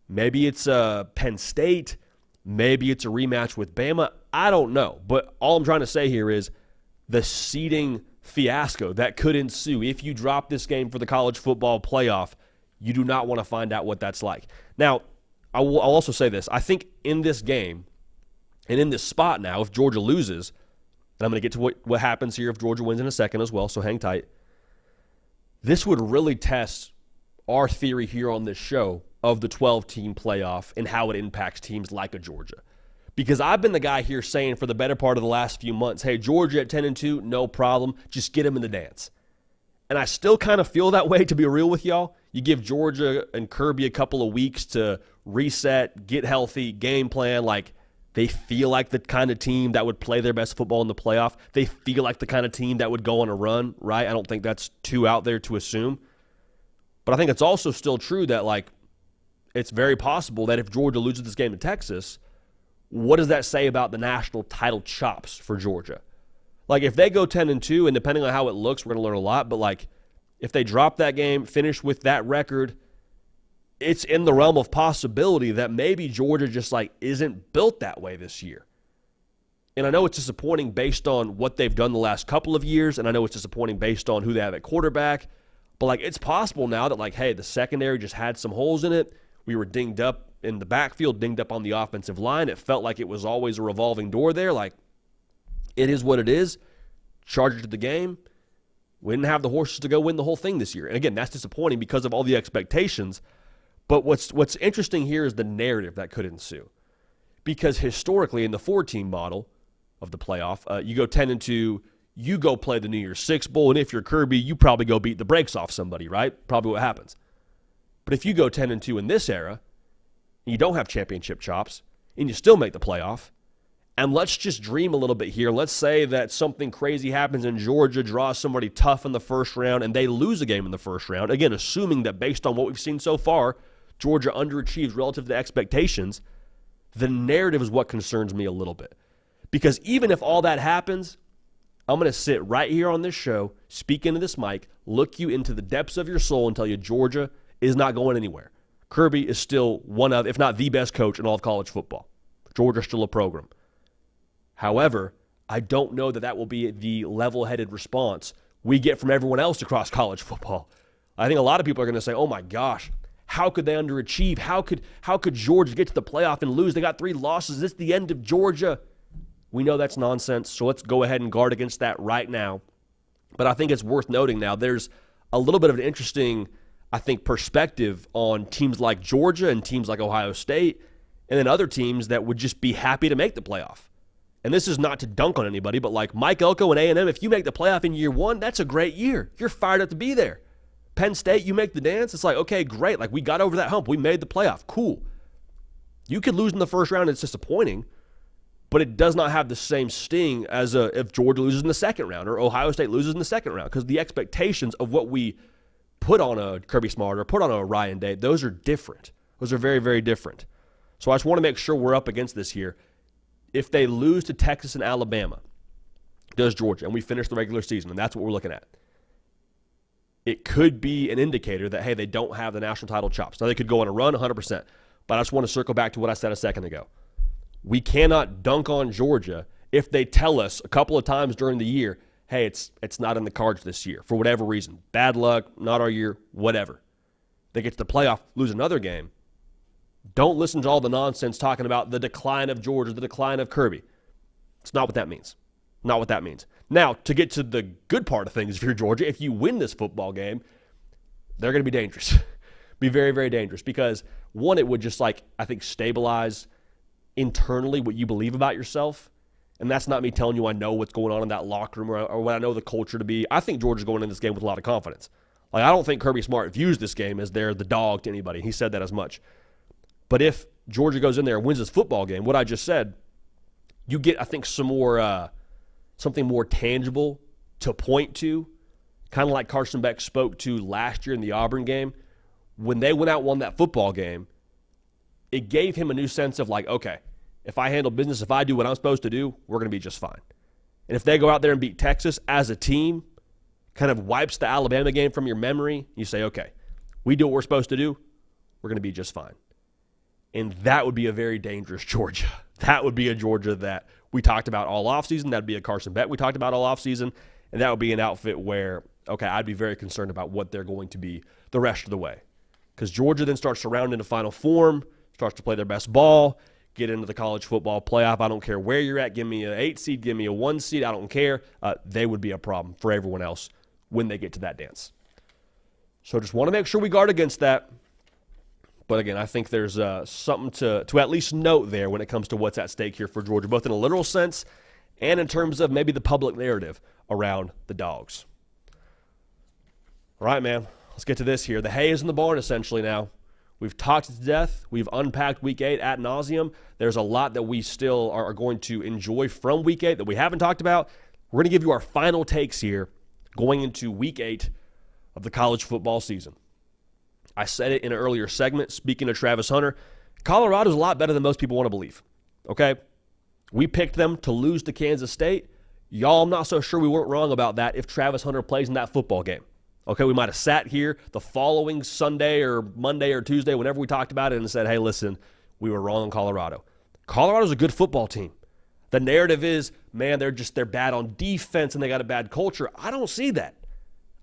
Maybe it's Penn State. Maybe it's a rematch with Bama. I don't know. But all I'm trying to say here is the seeding fiasco that could ensue if you drop this game for the college football playoff. You do not want to find out what that's like. Now, I'll also say this. I think in this game and in this spot now, if Georgia loses, and I'm going to get to what happens here if Georgia wins in a second as well, so hang tight. This would really test our theory here on this show of the 12-team playoff and how it impacts teams like a Georgia. Because I've been the guy here saying for the better part of the last few months, hey, Georgia at 10-2, no problem. Just get them in the dance. And I still kind of feel that way, to be real with y'all. You give Georgia and Kirby a couple of weeks to reset, get healthy, game plan. They feel like the kind of team that would play their best football in the playoff. They feel like the kind of team that would go on a run, right? I don't think that's too out there to assume. But I think it's also still true that, it's very possible that if Georgia loses this game to Texas, what does that say about the national title chops for Georgia? If they go 10-2, and depending on how it looks, we're going to learn a lot. But, if they drop that game, finish with that record, it's in the realm of possibility that maybe Georgia just isn't built that way this year. And I know it's disappointing based on what they've done the last couple of years, and I know it's disappointing based on who they have at quarterback, But, like, it's possible now that, like, hey, the secondary just had some holes in it. We were dinged up in the backfield, dinged up on the offensive line. It felt like it was always a revolving door there. Like, it is what it is. Chargers to the game. We didn't have the horses to go win the whole thing this year. And, again, that's disappointing because of all the expectations. But what's interesting here is the narrative that could ensue. Because historically, in the 4-team model of the playoff, you go 10-2, you go play the New Year's Six Bowl, and if you're Kirby, you probably go beat the brakes off somebody, right? Probably what happens. But if you go 10-2 in this era, and you don't have championship chops, and you still make the playoff, and let's just dream a little bit here. Let's say that something crazy happens and Georgia draws somebody tough in the first round, and they lose a game in the first round. Again, assuming that based on what we've seen so far, Georgia underachieves relative to expectations. The narrative is what concerns me a little bit. Because even if all that happens, I'm going to sit right here on this show, speak into this mic, look you into the depths of your soul and tell you Georgia is not going anywhere. Kirby is still one of, if not the best coach in all of college football. Georgia's still a program. However, I don't know that that will be the level-headed response we get from everyone else across college football. I think a lot of people are going to say, oh my gosh, how could they underachieve? How could Georgia get to the playoff and lose? They got 3 losses. Is this the end of Georgia? We know that's nonsense, so let's go ahead and guard against that right now. But I think it's worth noting now there's a little bit of an interesting, I think, perspective on teams like Georgia and teams like Ohio State and then other teams that would just be happy to make the playoff. And this is not to dunk on anybody, but like Mike Elko and A&M, if you make the playoff in year 1, that's a great year. You're fired up to be there. Penn State, you make the dance, it's like, okay, great. Like, we got over that hump. We made the playoff. Cool. You could lose in the first round. It's disappointing, but it does not have the same sting as if Georgia loses in the second round or Ohio State loses in the second round, because the expectations of what we put on a Kirby Smart or put on a Ryan Day, those are different. Those are very, very different. So I just want to make sure we're up against this here. If they lose to Texas and Alabama, does Georgia, and we finish the regular season, and that's what we're looking at, it could be an indicator that, hey, they don't have the national title chops. Now, they could go on a run 100%, but I just want to circle back to what I said a second ago. We cannot dunk on Georgia if they tell us a couple of times during the year, hey, it's not in the cards this year for whatever reason. Bad luck, not our year, whatever. They get to the playoff, lose another game. Don't listen to all the nonsense talking about the decline of Georgia, the decline of Kirby. It's not what that means. Not what that means. Now, to get to the good part of things, if you're Georgia, if you win this football game, they're going to be dangerous. Be very, very dangerous because, one, it would just, like, I think, stabilize internally what you believe about yourself. And that's not me telling you I know what's going on in that locker room or what I know the culture to be. I think Georgia's going in this game with a lot of confidence. Like, I don't think Kirby Smart views this game as they're the dog to anybody. He said that as much. But if Georgia goes in there and wins this football game, what I just said, you get, I think, some more something more tangible to point to, kind of like Carson Beck spoke to last year in the Auburn game. When they went out and won that football game, it gave him a new sense of like, okay, if I handle business, if I do what I'm supposed to do, we're going to be just fine. And if they go out there and beat Texas as a team, kind of wipes the Alabama game from your memory, you say, okay, we do what we're supposed to do, we're going to be just fine. And that would be a very dangerous Georgia. That would be a Georgia that we talked about all offseason. That would be a Carson Beck we talked about all offseason. And that would be an outfit where, okay, I'd be very concerned about what they're going to be the rest of the way. Because Georgia then starts to round into Final Form, starts to play their best ball, get into the college football playoff. I don't care where you're at. Give me an 8 seed, give me a 1 seed. I don't care. They would be a problem for everyone else when they get to that dance. So just want to make sure we guard against that. But again, I think there's something to at least note there when it comes to what's at stake here for Georgia, both in a literal sense and in terms of maybe the public narrative around the Dogs. All right, man, let's get to this here. The hay is in the barn essentially now. We've talked to death. We've unpacked Week 8 ad nauseum. There's a lot that we still are going to enjoy from Week 8 that we haven't talked about. We're going to give you our final takes here going into Week 8 of the college football season. I said it in an earlier segment, speaking of Travis Hunter, Colorado's a lot better than most people want to believe, okay? We picked them to lose to Kansas State. Y'all, I'm not so sure we weren't wrong about that if Travis Hunter plays in that football game. Okay, we might have sat here the following Sunday or Monday or Tuesday, whenever we talked about it, and said, hey, listen, we were wrong on Colorado. Colorado's a good football team. The narrative is, man, they're bad on defense and they got a bad culture. I don't see that.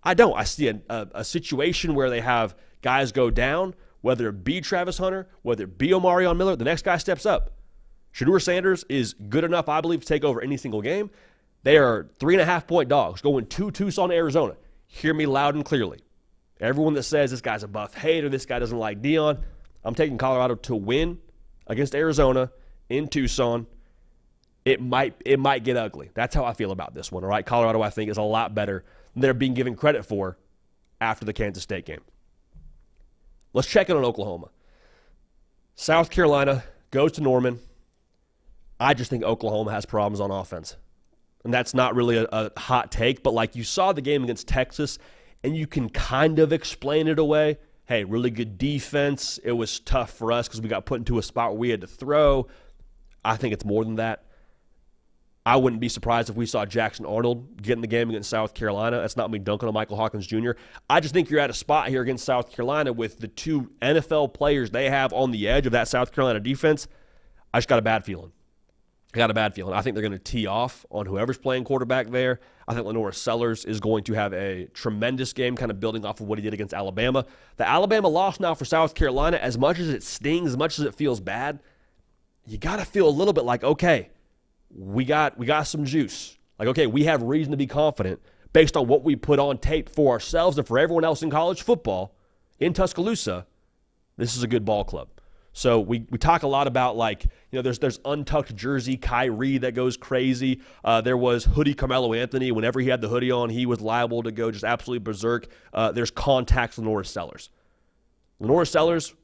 I don't. I see a situation where they have guys go down, whether it be Travis Hunter, whether it be Omarion Miller, the next guy steps up. Shedeur Sanders is good enough, I believe, to take over any single game. They are 3.5-point dogs going to Tucson, Arizona. Hear me loud and clearly. Everyone that says this guy's a Buff hater, this guy doesn't like Deion, I'm taking Colorado to win against Arizona in Tucson. It might get ugly. That's how I feel about this one, all right? Colorado, I think, is a lot better than they're being given credit for after the Kansas State game. Let's check in on Oklahoma. South Carolina goes to Norman. I just think Oklahoma has problems on offense. And that's not really a hot take, but like you saw the game against Texas, and you can kind of explain it away. Hey, really good defense. It was tough for us because we got put into a spot where we had to throw. I think it's more than that. I wouldn't be surprised if we saw Jackson Arnold get in the game against South Carolina. That's not me dunking on Michael Hawkins Jr. I just think you're at a spot here against South Carolina with the two NFL players they have on the edge of that South Carolina defense. I just got a bad feeling. I think they're going to tee off on whoever's playing quarterback there. I think Lenore Sellers is going to have a tremendous game, kind of building off of what he did against Alabama. The Alabama loss now for South Carolina, as much as it stings, as much as it feels bad, you got to feel a little bit like, okay, we got some juice. Like, okay, we have reason to be confident based on what we put on tape for ourselves and for everyone else in college football in Tuscaloosa. This is a good ball club. So we talk a lot about, like, there's untucked jersey Kyrie that goes crazy. There was hoodie Carmelo Anthony. Whenever he had the hoodie on, he was liable to go just absolutely berserk. There's contacts Lenore Sellers. Lenore Sellers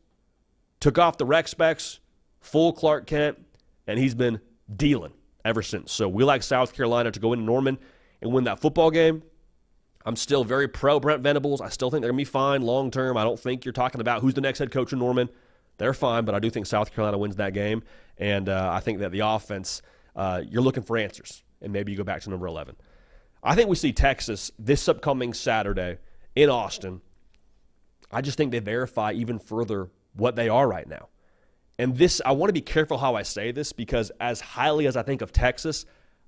took off the rec specs, full Clark Kent, and he's been dealing ever since. So we like South Carolina to go into Norman and win that football game. I'm still very pro Brent Venables. I still think they're going to be fine long term. I don't think you're talking about who's the next head coach in Norman. They're fine, but I do think South Carolina wins that game. And I think that the offense, you're looking for answers. And maybe you go back to number 11. I think we see Texas this upcoming Saturday in Austin. I just think they verify even further what they are right now. And this, I want to be careful how I say this, because as highly as I think of Texas,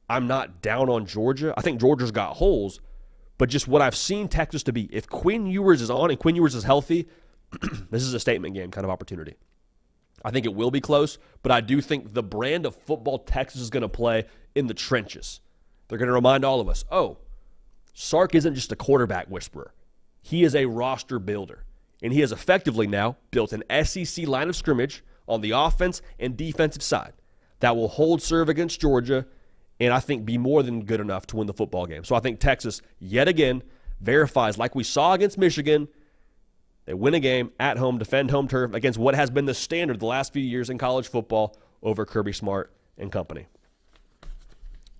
I'm not down on Georgia. I think Georgia's got holes, but just what I've seen Texas to be, if Quinn Ewers is on and Quinn Ewers is healthy, this is a statement game kind of opportunity. I think it will be close, but I do think the brand of football Texas is going to play in the trenches. They're going to remind all of us, Sark isn't just a quarterback whisperer. He is a roster builder, and he has effectively now built an SEC line of scrimmage on the offense and defensive side that will hold serve against Georgia and I think be more than good enough to win the football game. So I think Texas, yet again, verifies, like we saw against Michigan, they win a game at home, defend home turf against what has been the standard the last few years in college football over Kirby Smart and company.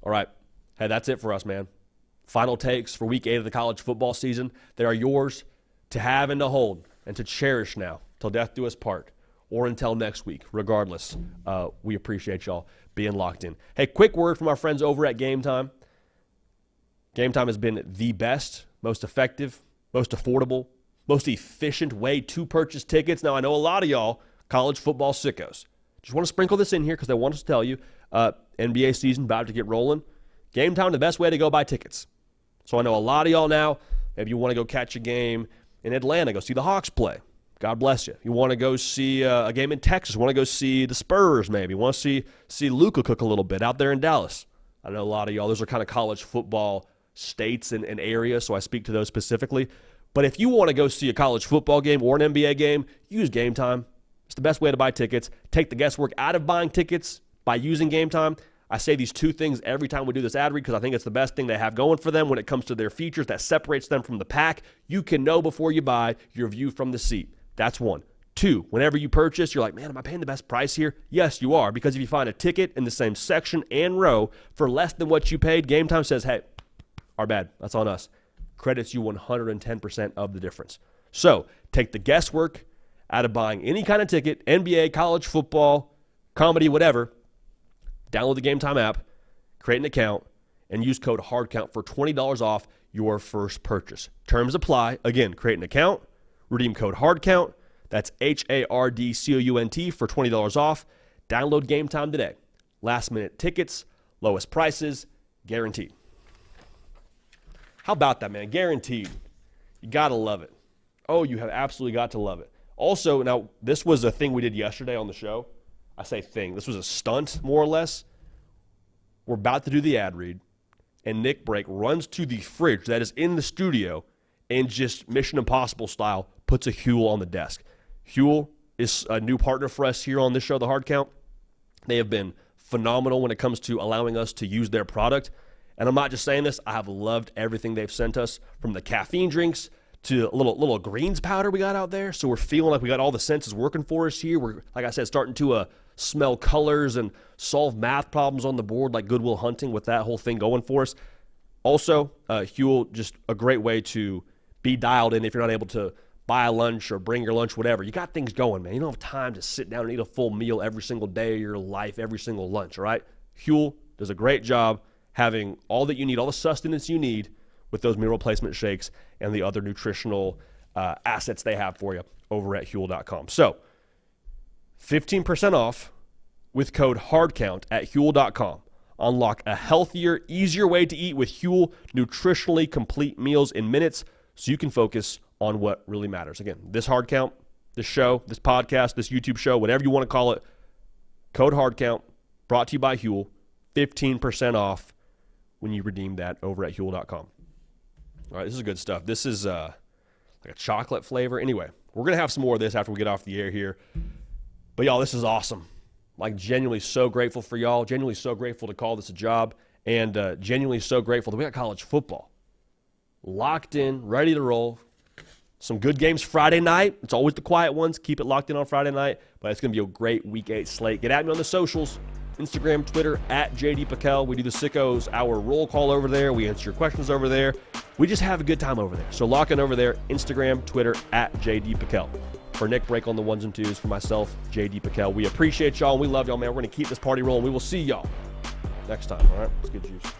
All right. Hey, that's it for us, man. Final takes for week 8 of the college football season. They are yours to have and to hold and to cherish now till death do us part, or until next week. Regardless, we appreciate y'all being locked in. Hey, quick word from our friends over at Game Time. Game Time has been the best, most effective, most affordable, most efficient way to purchase tickets. Now, I know a lot of y'all college football sickos. Just want to sprinkle this in here because I want us to tell you, NBA season about to get rolling. Game Time, the best way to go buy tickets. So I know a lot of y'all now, maybe you want to go catch a game in Atlanta, go see the Hawks play. God bless you. You want to go see a game in Texas, want to go see the Spurs maybe, want to see Luka cook a little bit out there in Dallas. I know a lot of y'all, those are kind of college football states and areas, so I speak to those specifically. But if you want to go see a college football game or an NBA game, use Game Time. It's the best way to buy tickets. Take the guesswork out of buying tickets by using Game Time. I say these two things every time we do this ad read because I think it's the best thing they have going for them when it comes to their features that separates them from the pack. You can know before you buy your view from the seat. That's one. Two, whenever you purchase, you're like, man, am I paying the best price here? Yes, you are, because if you find a ticket in the same section and row for less than what you paid, Game Time says, hey, our bad. That's on us. Credits you 110% of the difference. So take the guesswork out of buying any kind of ticket, NBA, college football, comedy, whatever. Download the Game Time app, create an account, and use code HARDCOUNT for $20 off your first purchase. Terms apply. Again, create an account, redeem code HARDCOUNT. That's HARDCOUNT for $20 off. Download Game Time today. Last minute tickets, lowest prices, guaranteed. How about that, man? Guaranteed. You got to love it. Oh, you have absolutely got to love it. Also, now, this was a thing we did yesterday on the show. I say thing. This was a stunt, more or less. We're about to do the ad read, and Nick Brake runs to the fridge that is in the studio and just Mission Impossible style puts a Huel on the desk. Huel is a new partner for us here on this show, The Hard Count. They have been phenomenal when it comes to allowing us to use their product. And I'm not just saying this. I have loved everything they've sent us, from the caffeine drinks to a little greens powder we got out there. So we're feeling like we got all the senses working for us here. We're, like I said, starting to smell colors and solve math problems on the board like Good Will Hunting with that whole thing going for us. Also, Huel, just a great way to be dialed in if you're not able to buy a lunch or bring your lunch, whatever. You got things going, man. You don't have time to sit down and eat a full meal every single day of your life, every single lunch, all right? Huel does a great job having all that you need, all the sustenance you need with those meal replacement shakes and the other nutritional assets they have for you over at Huel.com. So, 15% off with code HARDCOUNT at Huel.com. Unlock a healthier, easier way to eat with Huel nutritionally complete meals in minutes so you can focus on what really matters. Again, this Hard Count, this show, this podcast, this YouTube show, whatever you want to call it, code HARDCOUNT, brought to you by Huel, 15% off when you redeem that over at Huel.com. All right, this is good stuff. This is like a chocolate flavor. Anyway, we're going to have some more of this after we get off the air here. But, y'all, this is awesome. Like, genuinely so grateful for y'all. Genuinely so grateful to call this a job. And genuinely so grateful that we got college football locked in, ready to roll. Some good games Friday night. It's always the quiet ones. Keep it locked in on Friday night. But it's going to be a great Week 8 slate. Get at me on the socials. Instagram, Twitter, at JD Pickell. We do the Sickos, our roll call over there. We answer your questions over there. We just have a good time over there. So lock in over there. Instagram, Twitter, at JD Pickell. For Nick Brake on the ones and twos, for myself, JD Pickell. We appreciate y'all. We love y'all, man. We're going to keep this party rolling. We will see y'all next time. All right? Let's get juice.